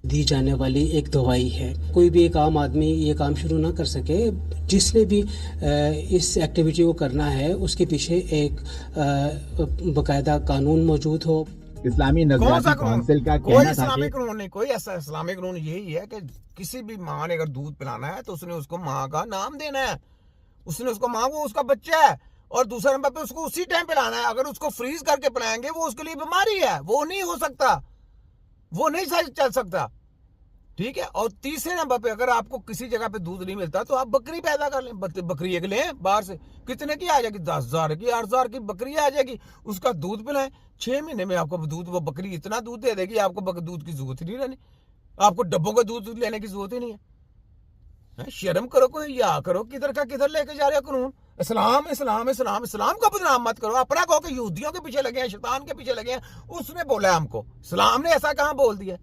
दी जाने वाली एक दवाई है। कोई भी एक आम आदमी ये काम शुरू ना कर सके। जिसने भी इस एक्टिविटी को करना है उसके पीछे एक बाकायदा कानून मौजूद हो। इस्लामी नज़रियाती काउंसिल का कोई कहना था इस्लामिक कि कानून नहीं, कोई ऐसा इस्लामिक कानून यही है कि किसी भी माँ ने अगर दूध पिलाना है तो उसने उसको माँ का नाम देना है। उसने उसको माँ, वो उसका बच्चा है, और दूसरे नंबर पे उसको उसी टाइम पिलाना है। अगर उसको फ्रीज करके पिलाएंगे वो उसके लिए बीमारी है, वो नहीं हो सकता, वो नहीं सही चल सकता, ठीक है। और तीसरे नंबर पे अगर आपको किसी जगह पे दूध नहीं मिलता तो आप बकरी पैदा कर लें, बकरी एक लें बाहर से। कितने की आ जाएगी? 10,000 की, 8,000 की बकरी आ जाएगी। उसका दूध पिलाएं, 6 महीने में आपको दूध, वो बकरी इतना दूध दे देगी आपको दूध की जरूरत ही नहीं रहनी। आपको डब्बों का दूध लेने की जरूरत ही नहीं है। शर्म करो, कोई या करो, किधर का किधर लेके जा रहे हो कानून। इस्लाम इस्लाम इस्लाम, इस्लाम का बदनाम मत करो। अपना कहो कि यहूदियों के पीछे लगे हैं, शैतान के पीछे लगे हैं। उसने बोला है हमको, इस्लाम ने ऐसा कहां बोल दिया।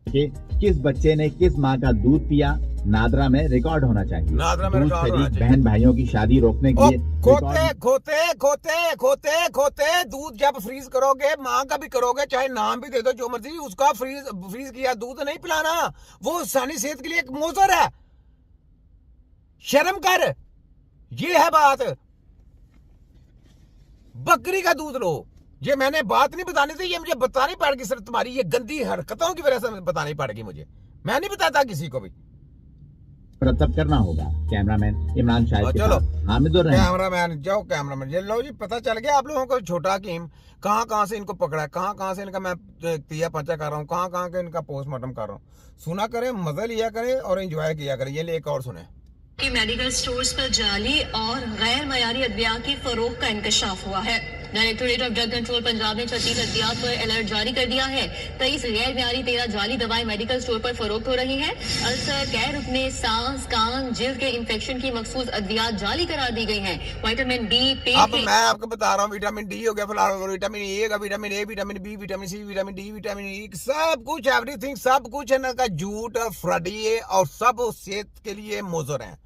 किस बच्चे ने किस माँ का दूध पिया, नादरा में रिकॉर्ड होना चाहिए। नादरा में रिकॉर्ड होना चाहिए। बहन भाइयों की शादी रोकने के लिए खोते खोते खोते खोते खोते दूध जब फ्रीज करोगे, माँ का भी करोगे, चाहे नाम भी दे दो जो मर्जी, उसका फ्रीज किया दूध नहीं पिलाना। वो इंसानी सेहत के लिए एक मोजर है। शर्म कर, ये है बात। बकरी का दूध लो। ये मैंने बात नहीं बतानी थी, ये मुझे बतानी पड़ेगी सर। तुम्हारी ये गंदी हरकतों की वजह से बतानी पड़ेगी मुझे। मैं नहीं बताता किसी को भी। प्रताप करना होगा। कैमरामैन इमरान शाहिद के चलो साथ हामिदुर रहमान। कैमरामैन जाओ, कैमरामैन ये लो जी। पता चल गया आप लोगों को छोटा हकीम कहाँ से इनको पकड़ा है, कहाँ से इनका मैं तिया पंचा कर रहा हूँ, कहाँ के इनका पोस्टमार्टम कर रहा हूँ। सुना करें, मजा लिया करें और एंजॉय किया करें। ये ले एक और सुने कि मेडिकल स्टोर्स पर जाली और गैर मयारी अद्वियात की फरोख्त का इंकशाफ हुआ है। Directorate of drug control Punjab ने 36 अद्वियात पर अलर्ट जारी कर दिया है। 23 गैर मयारी 13 जाली दवाएं मेडिकल स्टोर पर फरोख्त हो रही हैं। अल्सर, गैर रुकने, सांस, कान, जिल्द के इंफेक्शन की मखसूस अद्वियात जाली करार दी गई हैं। विटामिन डी, अब मैं आपको बता रहा हूँ, विटामिन डी हो गया, फिलहाल विटामिन ए का, vitamin A, vitamin B, vitamin C, vitamin D, vitamin E, सब कुछ, एवरीथिंग, सब कुछ है ना का झूठ और फ्रॉडी है, और सब सेहत के लिए मोजर है।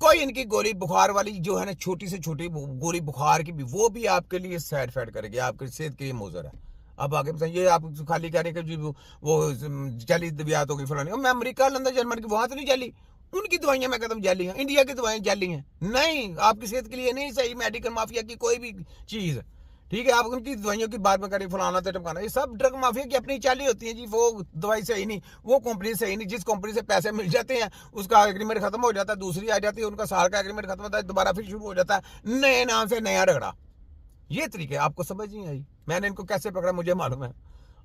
कोई इनकी गोली बुखार वाली जो है ना, छोटी से छोटी गोली बुखार की भी, वो भी आपके लिए साइड इफेक्ट करेगी, आपकी सेहत के लिए मोजर है। अब आगे बताइए, आप खाली कह रहे हैं कि वो जाली दवाइयात होगी फलानी। मैं अमेरिका, लंदन, जर्मन की, वहां तो नहीं जाली। उनकी दवाइयां मैं कहता हूँ जाली हैं। इंडिया की दवाएं जाली हैं। नहीं, आपकी सेहत के लिए नहीं सही मेडिकल माफिया की कोई भी चीज, ठीक है। आप उनकी दवाइयों की बात में करें, फलाना तो टमकाना, ये सब ड्रग माफिया की अपनी चाली होती है जी। वो दवाई सही नहीं, वो कंपनी सही नहीं। जिस कंपनी से पैसे मिल जाते हैं उसका एग्रीमेंट खत्म हो जाता है, दूसरी आ जाती है, उनका साल का एग्रीमेंट खत्म होता है, दोबारा फिर शुरू हो जाता है नए नाम से नया रगड़ा। ये तरीके आपको समझ नहीं आई। मैंने इनको कैसे पकड़ा मुझे मालूम है।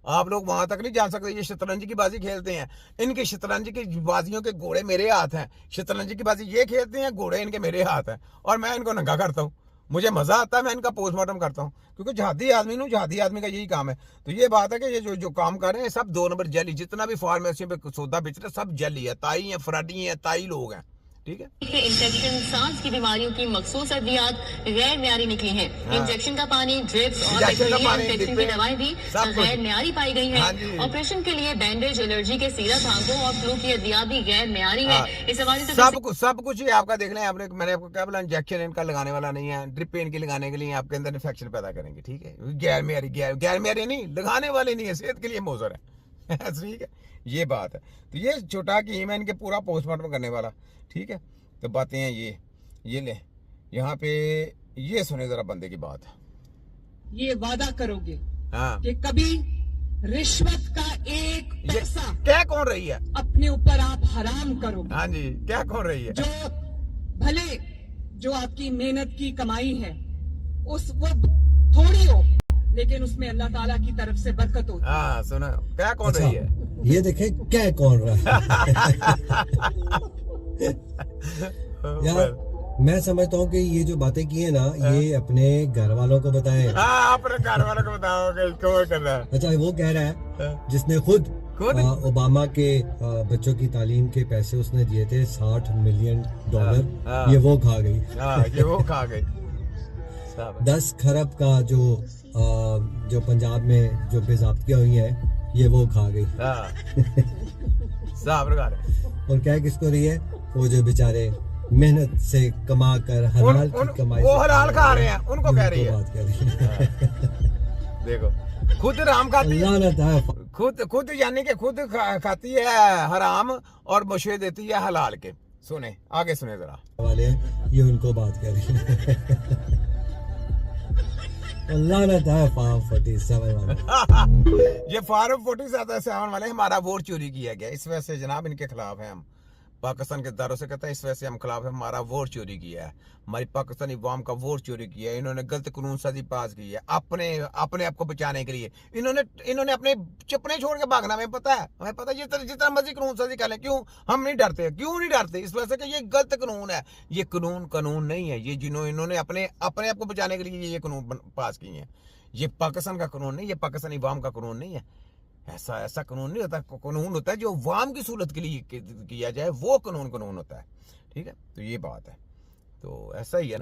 आप लोग वहां तक नहीं जान सकते। ये शतरंज की बाजी खेलते हैं। इनके शतरंज की बाजियों के घोड़े मेरे हाथ हैं। शतरंज की बाजी ये खेलते हैं, घोड़े इनके मेरे हाथ हैं, और मैं इनको नंगा करता हूँ। मुझे मजा आता है, मैं इनका पोस्टमार्टम करता हूँ, क्योंकि जहादी आदमी हूँ, जहादी आदमी का यही काम है। तो ये बात है कि ये जो काम कर रहे हैं सब 2 नंबर जली। जितना भी फार्मेसी पे सौदा बेच रहे सब जली है, ताई है, फ्रॉडी है, ताई लोग हैं, ठीक है। इंफेक्शन, सांस की बीमारियों की मखसूस अद्वियात गैर म्यारी निकली हैं। इंजेक्शन का पानी, ड्रिप्स और बैक्टीरिया इन्फेक्शन की दवाएं भी गैर म्यारी पाई गई हैं। ऑपरेशन के लिए बैंडेज, एलर्जी के सीरप, आंखों और फ्लू की अद्वियात भी गैर म्यारी है। इस हवाले से सब कुछ ही आपका देख लें। आपने, मैंने आपको क्या बोला, इंजेक्शन इनका लगाने वाला नहीं है। ड्रिप इनकी लगाने के लिए आपके अंदर इन्फेक्शन पैदा करेंगे, ठीक है। गैर म्यारी नहीं, लगाने वाले नहीं है, सेहत के लिए मोजर है, ठीक है। ये बात है। तो ये छोटा हकीम है, इनके पूरा पोस्टमार्टम करने वाला, ठीक है। तो बातें हैं ये ले यहाँ पे, ये सुने जरा बंदे की बात। ये वादा करोगे हाँ, कि कभी रिश्वत का एक पैसा क्या कौन रही है अपने ऊपर आप हराम करोगे। हाँ जी, क्या कौन रही है। जो भले जो आपकी मेहनत की कमाई है उस वो थोड़ी हो, लेकिन उसमें अल्लाह ताला की तरफ से बरकत होती है। हाँ सुना, क्या कौन रही है। ये देखे क्या कौन रहा यार, मैं समझता हूँ कि ये जो बातें की है ना, ये अपने घर वालों को बताए। हाँ, अपने घर वालों को बताओगे क्यों कर रहा है। अच्छा, वो कह रहा है जिसने खुद ओबामा के बच्चों की तालीम के पैसे उसने दिए थे $60 मिलियन, ये वो खा गई। ये वो खा गई। 10 खरब का जो पंजाब में जो बेज़ाब्तियां हुई हैं, ये वो खा गई। और क्या किसको रही है, वो जो बेचारे मेहनत से कमा कर हलाल की कमाई, वो हलाल खा रहे हैं, उनको कह रही है। बात कर रही है। देखो, खुद राम खाती है, खुद यानी कि खुद खाती है हराम और मुशे देती है हलाल के। सुने आगे सुने जरा वाले ये उनको बात कर रही है। लानत है फार्म 47 वाले। ये फार्म 47 वाले हमारा वोट चोरी किया गया, इस वजह से जनाब इनके खिलाफ है हम। पाकिस्तान के इदारों से कहता है इस वजह से हम खिलाफ है, हमारा वोट चोरी किया है, हमारी पाकिस्तानी अवाम का वोट चोरी किया है। इन्होंने गलत कानून साजी पास की है अपने आप को बचाने के लिए। इन्होंने अपने चपने छोड़ के भागना। हमें पता है जितना मर्जी कानून साजी कर लें, क्यों हम नहीं डरते? क्यों नहीं डरते? इस वजह से कि ये गलत कानून है। ये कानून नहीं है। ये इन्होंने अपने आप को बचाने के लिए ये कानून पास किए हैं। ये पाकिस्तान का कानून नहीं, ये पाकिस्तानी अवाम का कानून नहीं है। ऐसा कानून नहीं होता। कानून होता है जो अवाम की सहूलत के लिए किया जाए, वो कानून होता है। ठीक है, तो ये बात है। तो ऐसा ही है ना।